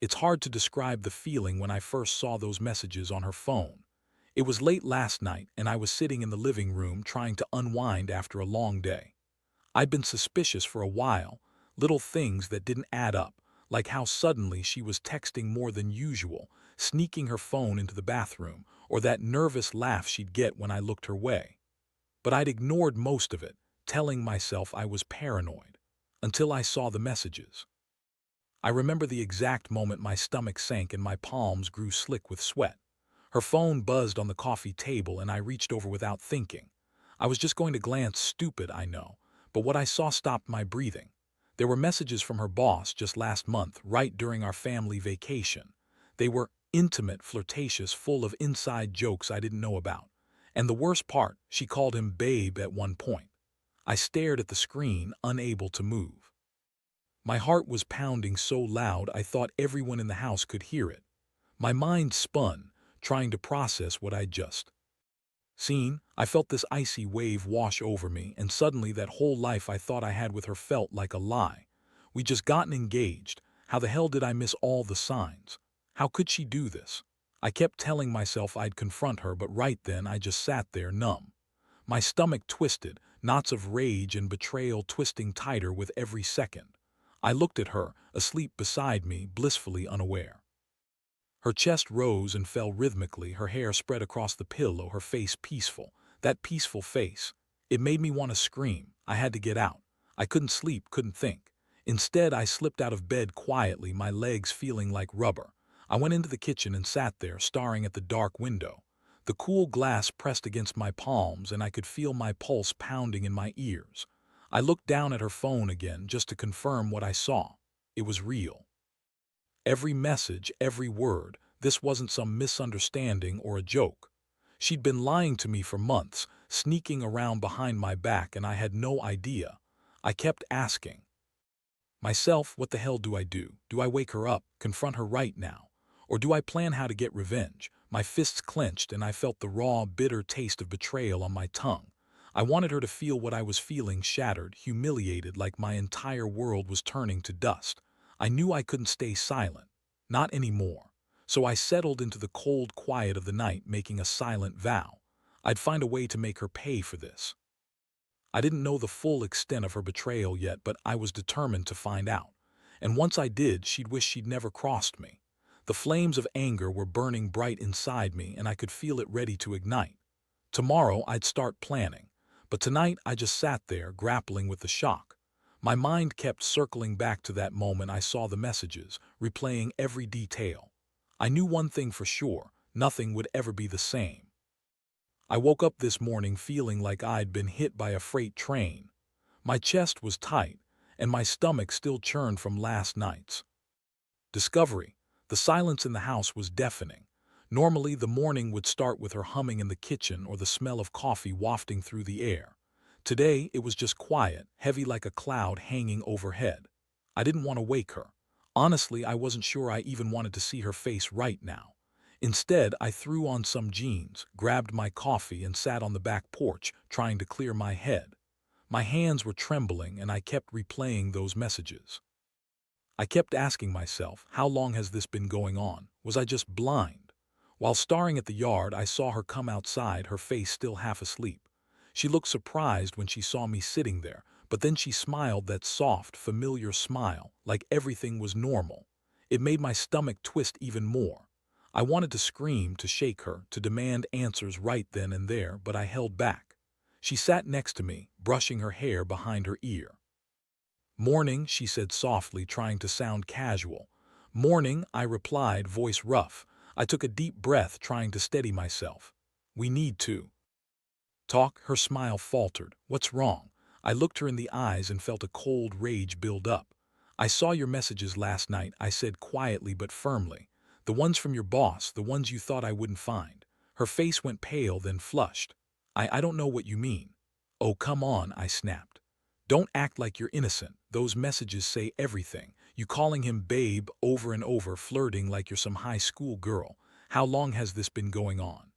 It's hard to describe the feeling when I first saw those messages on her phone. It was late last night, and I was sitting in the living room trying to unwind after a long day. I'd been suspicious for a while, little things that didn't add up, like how suddenly she was texting more than usual, sneaking her phone into the bathroom, or that nervous laugh she'd get when I looked her way. But I'd ignored most of it, telling myself I was paranoid, until I saw the messages. I remember the exact moment my stomach sank and my palms grew slick with sweat. Her phone buzzed on the coffee table and I reached over without thinking. I was just going to glance stupid, I know, but what I saw stopped my breathing. There were messages from her boss just last month, right during our family vacation. They were intimate, flirtatious, full of inside jokes I didn't know about. And the worst part, she called him babe at one point. I stared at the screen, unable to move. My heart was pounding so loud I thought everyone in the house could hear it. My mind spun, trying to process what I'd just seen. I felt this icy wave wash over me, and suddenly that whole life I thought I had with her felt like a lie. We'd just gotten engaged. How the hell did I miss all the signs? How could she do this? I kept telling myself I'd confront her, but right then I just sat there numb. My stomach twisted, knots of rage and betrayal twisting tighter with every second. I looked at her, asleep beside me, blissfully unaware. Her chest rose and fell rhythmically, her hair spread across the pillow, her face peaceful. That peaceful face. It made me want to scream. I had to get out. I couldn't sleep, couldn't think. Instead, I slipped out of bed quietly, my legs feeling like rubber. I went into the kitchen and sat there, staring at the dark window. The cool glass pressed against my palms, and I could feel my pulse pounding in my ears. I looked down at her phone again just to confirm what I saw. It was real. Every message, every word, this wasn't some misunderstanding or a joke. She'd been lying to me for months, sneaking around behind my back, and I had no idea. I kept asking myself, what the hell do I do? Do I wake her up, confront her right now? Or do I plan how to get revenge? My fists clenched and I felt the raw, bitter taste of betrayal on my tongue. I wanted her to feel what I was feeling, shattered, humiliated, like my entire world was turning to dust. I knew I couldn't stay silent. Not anymore. So I settled into the cold quiet of the night, making a silent vow. I'd find a way to make her pay for this. I didn't know the full extent of her betrayal yet, but I was determined to find out. And once I did, she'd wish she'd never crossed me. The flames of anger were burning bright inside me, and I could feel it ready to ignite. Tomorrow I'd start planning. But tonight I just sat there, grappling with the shock. My mind kept circling back to that moment I saw the messages, replaying every detail. I knew one thing for sure: nothing would ever be the same. I woke up this morning feeling like I'd been hit by a freight train. My chest was tight, and my stomach still churned from last night's discovery. The silence in the house was deafening. Normally, the morning would start with her humming in the kitchen or the smell of coffee wafting through the air. Today, it was just quiet, heavy like a cloud hanging overhead. I didn't want to wake her. Honestly, I wasn't sure I even wanted to see her face right now. Instead, I threw on some jeans, grabbed my coffee, and sat on the back porch, trying to clear my head. My hands were trembling, and I kept replaying those messages. I kept asking myself, how long has this been going on? Was I just blind? While staring at the yard, I saw her come outside, her face still half asleep. She looked surprised when she saw me sitting there, but then she smiled, that soft, familiar smile, like everything was normal. It made my stomach twist even more. I wanted to scream, to shake her, to demand answers right then and there, but I held back. She sat next to me, brushing her hair behind her ear. "Morning," she said softly, trying to sound casual. "Morning," I replied, voice rough. I took a deep breath, trying to steady myself. "We need to talk." Her smile faltered. "What's wrong?" I looked her in the eyes and felt a cold rage build up. "I saw your messages last night," I said quietly but firmly. "The ones from your boss, the ones you thought I wouldn't find." Her face went pale, then flushed. I don't know what you mean." "Oh, come on," I snapped. "Don't act like you're innocent. Those messages say everything. You calling him babe over and over, flirting like you're some high school girl. How long has this been going on?"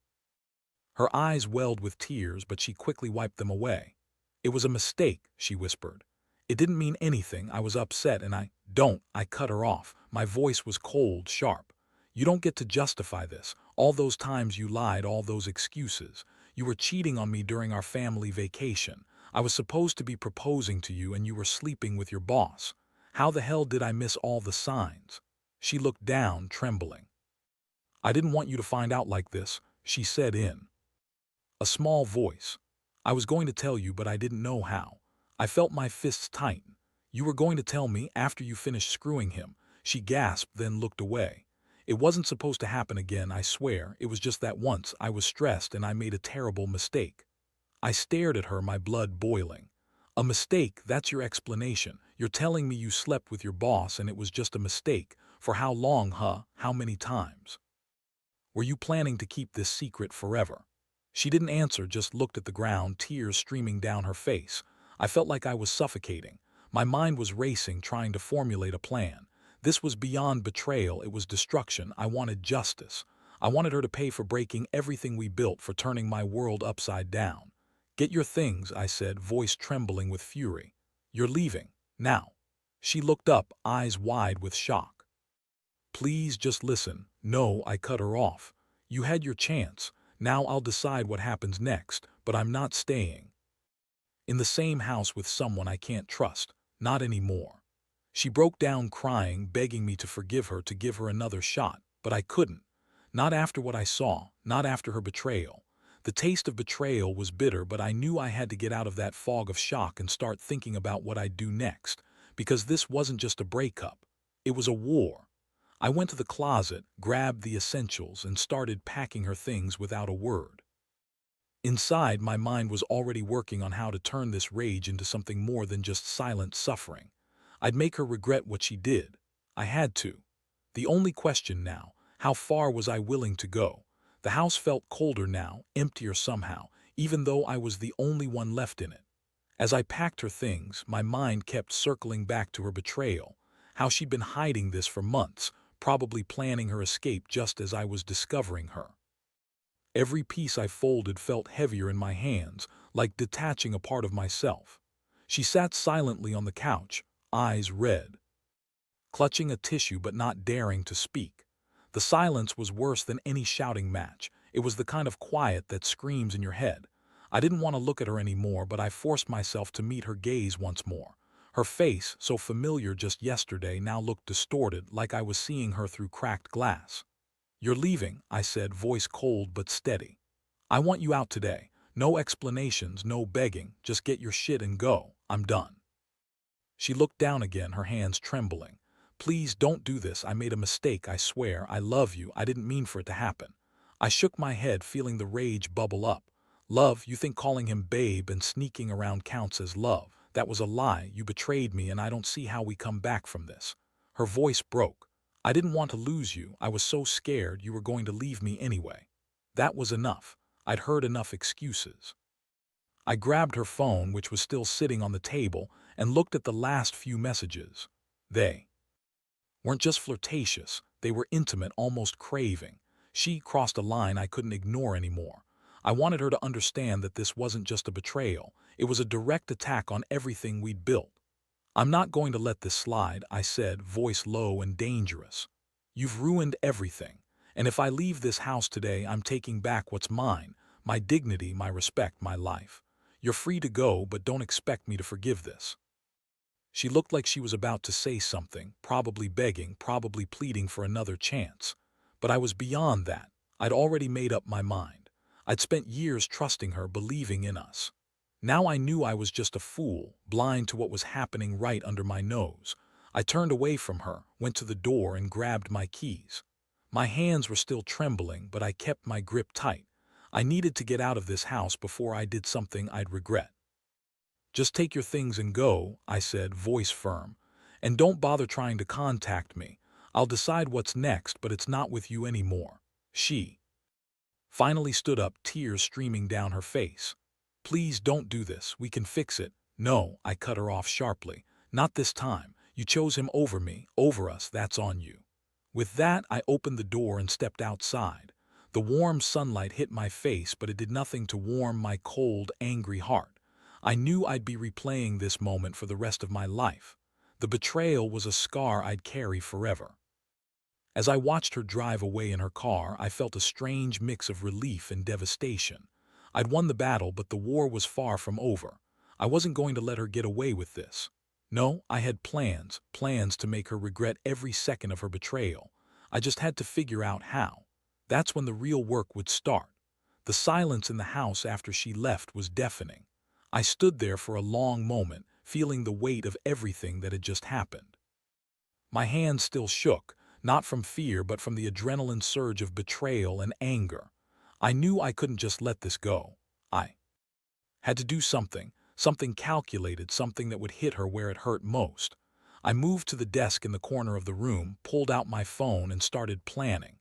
Her eyes welled with tears, but she quickly wiped them away. "It was a mistake," she whispered. "It didn't mean anything. I was upset and I Don't, I cut her off. My voice was cold, sharp. You don't get to justify this. All those times you lied, all those excuses. You were cheating on me during our family vacation. I was supposed to be proposing to you and you were sleeping with your boss. How the hell did I miss all the signs? She looked down, trembling. I didn't want you to find out like this, she said in a small voice. I was going to tell you, but I didn't know how. I felt my fists tighten. You were going to tell me after you finished screwing him. She gasped, then looked away. It wasn't supposed to happen again, I swear. It was just that once I was stressed and I made a terrible mistake. I stared at her, my blood boiling. A mistake, that's your explanation. You're telling me you slept with your boss and it was just a mistake. For how long, huh? How many times? Were you planning to keep this secret forever? She didn't answer, just looked at the ground, tears streaming down her face. I felt like I was suffocating. My mind was racing, trying to formulate a plan. This was beyond betrayal, it was destruction. I wanted justice. I wanted her to pay for breaking everything we built, for turning my world upside down. Get your things, I said, voice trembling with fury. You're leaving. Now. She looked up, eyes wide with shock. Please just listen. No, I cut her off. You had your chance. Now I'll decide what happens next, but I'm not staying in the same house with someone I can't trust. Not anymore. She broke down crying, begging me to forgive her, to give her another shot, but I couldn't. Not after what I saw, not after her betrayal. The taste of betrayal was bitter, but I knew I had to get out of that fog of shock and start thinking about what I'd do next, because this wasn't just a breakup. It was a war. I went to the closet, grabbed the essentials, and started packing her things without a word. Inside, my mind was already working on how to turn this rage into something more than just silent suffering. I'd make her regret what she did. I had to. The only question now, how far was I willing to go? The house felt colder now, emptier somehow, even though I was the only one left in it. As I packed her things, my mind kept circling back to her betrayal, how she'd been hiding this for months, probably planning her escape just as I was discovering her. Every piece I folded felt heavier in my hands, like detaching a part of myself. She sat silently on the couch, eyes red, clutching a tissue but not daring to speak. The silence was worse than any shouting match. It was the kind of quiet that screams in your head. I didn't want to look at her anymore, but I forced myself to meet her gaze once more. Her face, so familiar just yesterday, now looked distorted, like I was seeing her through cracked glass. You're leaving, I said, voice cold but steady. I want you out today. No explanations, no begging, just get your shit and go. I'm done. She looked down again, her hands trembling. Please don't do this. I made a mistake, I swear. I love you. I didn't mean for it to happen. I shook my head, feeling the rage bubble up. Love, you think calling him babe and sneaking around counts as love? That was a lie. You betrayed me and I don't see how we come back from this. Her voice broke. I didn't want to lose you. I was so scared you were going to leave me anyway. That was enough. I'd heard enough excuses. I grabbed her phone, which was still sitting on the table, and looked at the last few messages. They weren't just flirtatious, they were intimate, almost craving. She crossed a line I couldn't ignore anymore. I wanted her to understand that this wasn't just a betrayal, it was a direct attack on everything we'd built. I'm not going to let this slide, I said, voice low and dangerous. You've ruined everything, and if I leave this house today, I'm taking back what's mine, my dignity, my respect, my life. You're free to go, but don't expect me to forgive this. She looked like she was about to say something, probably begging, probably pleading for another chance. But I was beyond that. I'd already made up my mind. I'd spent years trusting her, believing in us. Now I knew I was just a fool, blind to what was happening right under my nose. I turned away from her, went to the door and grabbed my keys. My hands were still trembling, but I kept my grip tight. I needed to get out of this house before I did something I'd regret. Just take your things and go, I said, voice firm. And don't bother trying to contact me. I'll decide what's next, but it's not with you anymore. She finally stood up, tears streaming down her face. Please don't do this. We can fix it. No, I cut her off sharply. Not this time. You chose him over me, over us. That's on you. With that, I opened the door and stepped outside. The warm sunlight hit my face, but it did nothing to warm my cold, angry heart. I knew I'd be replaying this moment for the rest of my life. The betrayal was a scar I'd carry forever. As I watched her drive away in her car, I felt a strange mix of relief and devastation. I'd won the battle, but the war was far from over. I wasn't going to let her get away with this. No, I had plans to make her regret every second of her betrayal. I just had to figure out how. That's when the real work would start. The silence in the house after she left was deafening. I stood there for a long moment, feeling the weight of everything that had just happened. My hands still shook, not from fear but from the adrenaline surge of betrayal and anger. I knew I couldn't just let this go. I had to do something calculated, something that would hit her where it hurt most. I moved to the desk in the corner of the room, pulled out my phone, and started planning.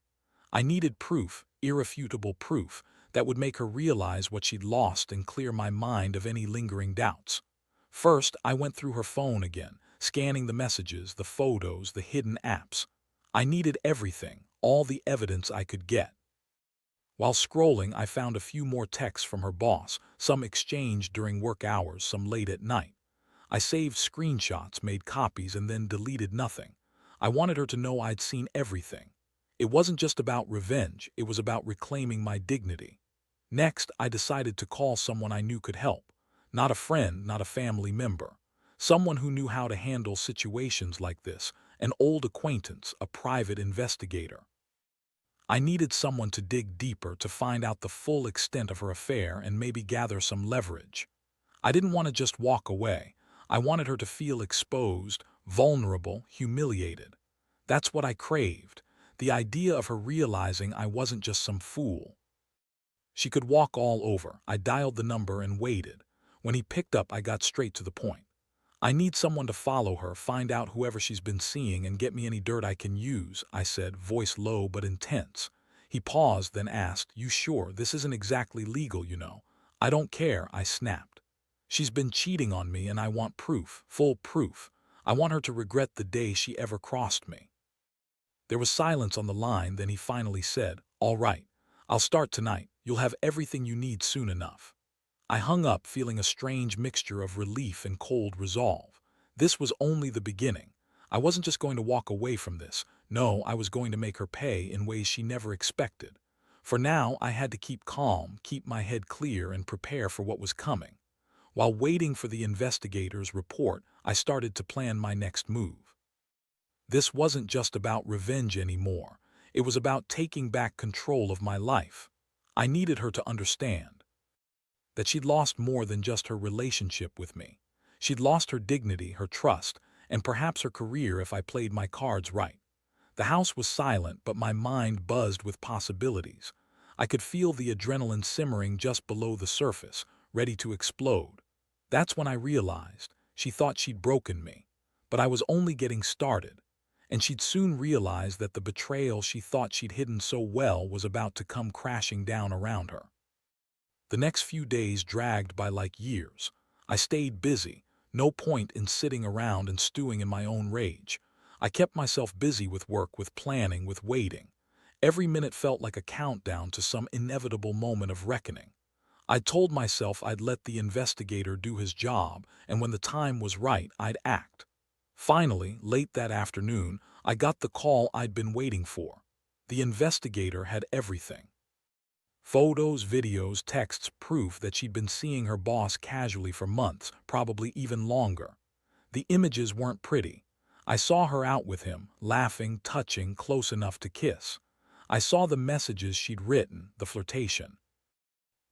I needed proof, irrefutable proof, that would make her realize what she'd lost and clear my mind of any lingering doubts. First, I went through her phone again, scanning the messages, the photos, the hidden apps. I needed everything, all the evidence I could get. While scrolling, I found a few more texts from her boss, some exchanged during work hours, some late at night. I saved screenshots, made copies, and then deleted nothing. I wanted her to know I'd seen everything. It wasn't just about revenge, it was about reclaiming my dignity. Next, I decided to call someone I knew could help. Not a friend, not a family member. Someone who knew how to handle situations like this, an old acquaintance, a private investigator. I needed someone to dig deeper, to find out the full extent of her affair and maybe gather some leverage. I didn't want to just walk away. I wanted her to feel exposed, vulnerable, humiliated. That's what I craved. The idea of her realizing I wasn't just some fool. She could walk all over. I dialed the number and waited. When he picked up, I got straight to the point. I need someone to follow her, find out whoever she's been seeing, and get me any dirt I can use, I said, voice low but intense. He paused, then asked, "You sure? This isn't exactly legal, you know." "I don't care," I snapped. "She's been cheating on me and I want proof, full proof. I want her to regret the day she ever crossed me." There was silence on the line, then he finally said, "All right, I'll start tonight. You'll have everything you need soon enough." I hung up, feeling a strange mixture of relief and cold resolve. This was only the beginning. I wasn't just going to walk away from this. No, I was going to make her pay in ways she never expected. For now, I had to keep calm, keep my head clear, and prepare for what was coming. While waiting for the investigator's report, I started to plan my next move. This wasn't just about revenge anymore. It was about taking back control of my life. I needed her to understand that she'd lost more than just her relationship with me. She'd lost her dignity, her trust, and perhaps her career if I played my cards right. The house was silent, but my mind buzzed with possibilities. I could feel the adrenaline simmering just below the surface, ready to explode. That's when I realized she thought she'd broken me. But I was only getting started. And she'd soon realize that the betrayal she thought she'd hidden so well was about to come crashing down around her. The next few days dragged by like years. I stayed busy. No point in sitting around and stewing in my own rage. I kept myself busy with work, with planning, with waiting. Every minute felt like a countdown to some inevitable moment of reckoning. I told myself I'd let the investigator do his job, and when the time was right, I'd act. Finally, late that afternoon, I got the call I'd been waiting for. The investigator had everything. Photos, videos, texts, proof that she'd been seeing her boss casually for months, probably even longer. The images weren't pretty. I saw her out with him, laughing, touching, close enough to kiss. I saw the messages she'd written, the flirtation.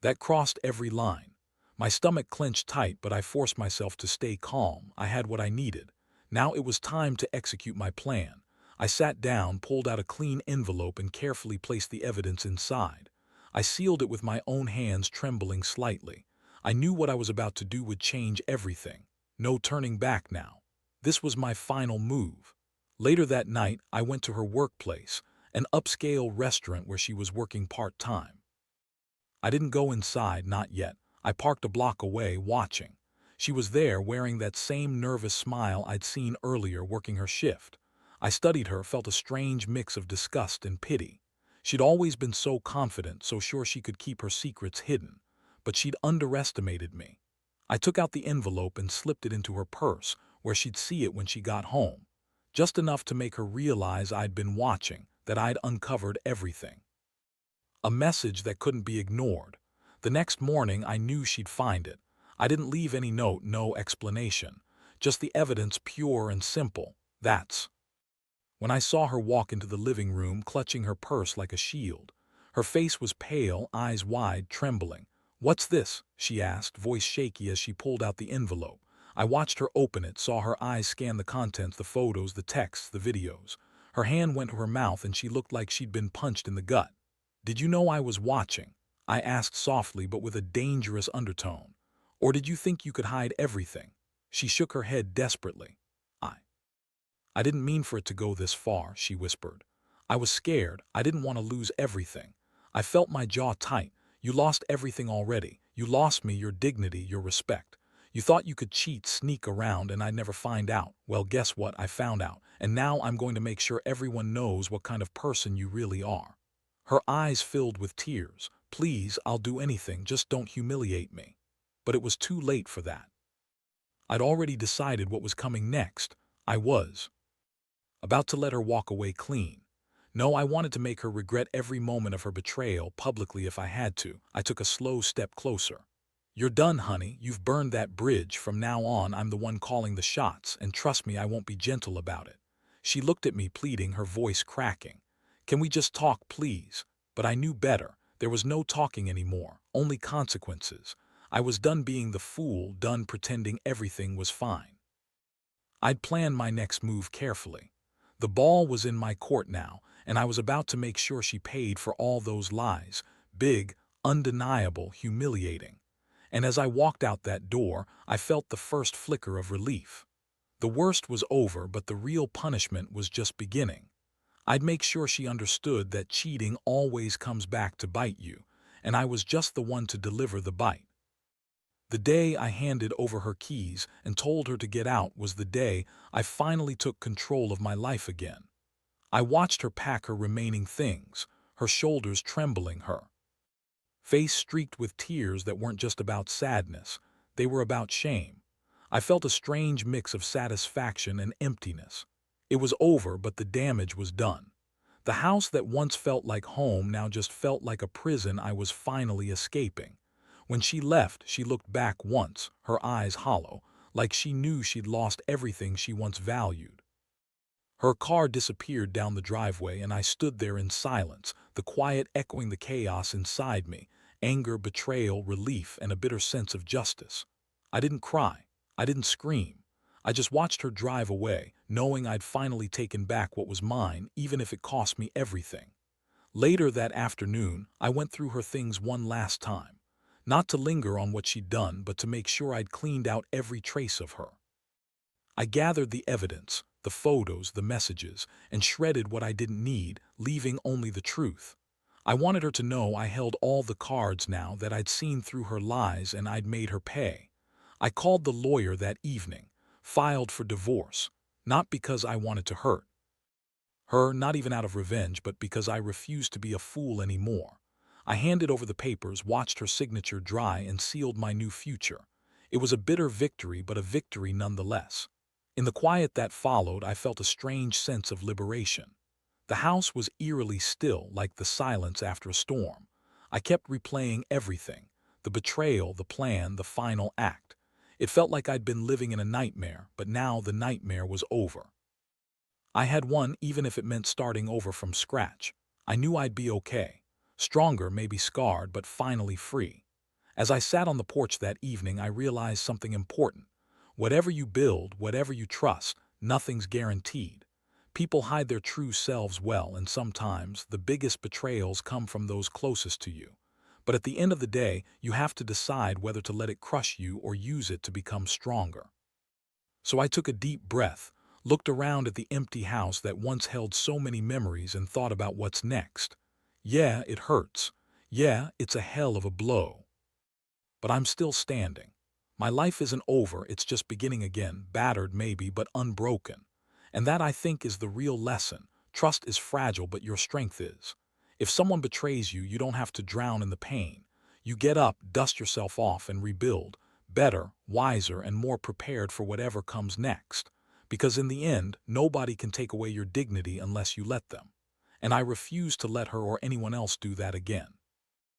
That crossed every line. My stomach clenched tight, but I forced myself to stay calm. I had what I needed. Now it was time to execute my plan. I sat down, pulled out a clean envelope, and carefully placed the evidence inside. I sealed it with my own hands, trembling slightly. I knew what I was about to do would change everything. No turning back now. This was my final move. Later that night, I went to her workplace, an upscale restaurant where she was working part-time. I didn't go inside, not yet. I parked a block away, watching. She was there, wearing that same nervous smile I'd seen earlier, working her shift. I studied her, felt a strange mix of disgust and pity. She'd always been so confident, so sure she could keep her secrets hidden. But she'd underestimated me. I took out the envelope and slipped it into her purse, where she'd see it when she got home. Just enough to make her realize I'd been watching, that I'd uncovered everything. A message that couldn't be ignored. The next morning I knew she'd find it. I didn't leave any note, no explanation. Just the evidence, pure and simple. That's when I saw her walk into the living room clutching her purse like a shield. Her face was pale, eyes wide, trembling. "What's this?" she asked, voice shaky as she pulled out the envelope. I watched her open it, saw her eyes scan the contents, the photos, the texts, the videos. Her hand went to her mouth and she looked like she'd been punched in the gut. "Did you know I was watching?" I asked softly but with a dangerous undertone. "Or did you think you could hide everything?" She shook her head desperately. I I didn't mean for it to go this far," she whispered. "I was scared. I didn't want to lose everything. I felt my jaw tight. You lost everything already. You lost me, your dignity, your respect. You thought you could cheat, sneak around, and I'd never find out. Well, guess what? I found out. And now I'm going to make sure everyone knows what kind of person you really are." Her eyes filled with tears. "Please, I'll do anything. Just don't humiliate me." But it was too late for that. I'd already decided what was coming next. I was about to let her walk away clean. No, I wanted to make her regret every moment of her betrayal publicly if I had to. I took a slow step closer. "You're done, honey. You've burned that bridge. From now on, I'm the one calling the shots, and trust me, I won't be gentle about it." She looked at me, pleading, her voice cracking. "Can we just talk, please?" But I knew better. There was no talking anymore, only consequences. I was done being the fool, done pretending everything was fine. I'd planned my next move carefully. The ball was in my court now, and I was about to make sure she paid for all those lies. Big, undeniable, humiliating. And as I walked out that door, I felt the first flicker of relief. The worst was over, but the real punishment was just beginning. I'd make sure she understood that cheating always comes back to bite you, and I was just the one to deliver the bite. The day I handed over her keys and told her to get out was the day I finally took control of my life again. I watched her pack her remaining things, her shoulders trembling, her face streaked with tears that weren't just about sadness, they were about shame. I felt a strange mix of satisfaction and emptiness. It was over, but the damage was done. The house that once felt like home now just felt like a prison I was finally escaping. When she left, she looked back once, her eyes hollow, like she knew she'd lost everything she once valued. Her car disappeared down the driveway, and I stood there in silence, the quiet echoing the chaos inside me, anger, betrayal, relief, and a bitter sense of justice. I didn't cry. I didn't scream. I just watched her drive away, knowing I'd finally taken back what was mine, even if it cost me everything. Later that afternoon, I went through her things one last time. Not to linger on what she'd done, but to make sure I'd cleaned out every trace of her. I gathered the evidence, the photos, the messages, and shredded what I didn't need, leaving only the truth. I wanted her to know I held all the cards now, that I'd seen through her lies and I'd made her pay. I called the lawyer that evening, filed for divorce, not because I wanted to hurt her, not even out of revenge, but because I refused to be a fool anymore. I handed over the papers, watched her signature dry, and sealed my new future. It was a bitter victory, but a victory nonetheless. In the quiet that followed, I felt a strange sense of liberation. The house was eerily still, like the silence after a storm. I kept replaying everything, the betrayal, the plan, the final act. It felt like I'd been living in a nightmare, but now the nightmare was over. I had won, even if it meant starting over from scratch. I knew I'd be okay. Stronger, maybe scarred, but finally free. As I sat on the porch that evening, I realized something important. Whatever you build, whatever you trust, nothing's guaranteed. People hide their true selves well, and sometimes the biggest betrayals come from those closest to you. But at the end of the day, you have to decide whether to let it crush you or use it to become stronger. So I took a deep breath, looked around at the empty house that once held so many memories, and thought about what's next. Yeah, it hurts. Yeah, it's a hell of a blow. But I'm still standing. My life isn't over, it's just beginning again, battered maybe, but unbroken. And that, I think, is the real lesson. Trust is fragile, but your strength is. If someone betrays you, you don't have to drown in the pain. You get up, dust yourself off, and rebuild. better, wiser, and more prepared for whatever comes next. Because in the end, nobody can take away your dignity unless you let them. And I refuse to let her or anyone else do that again.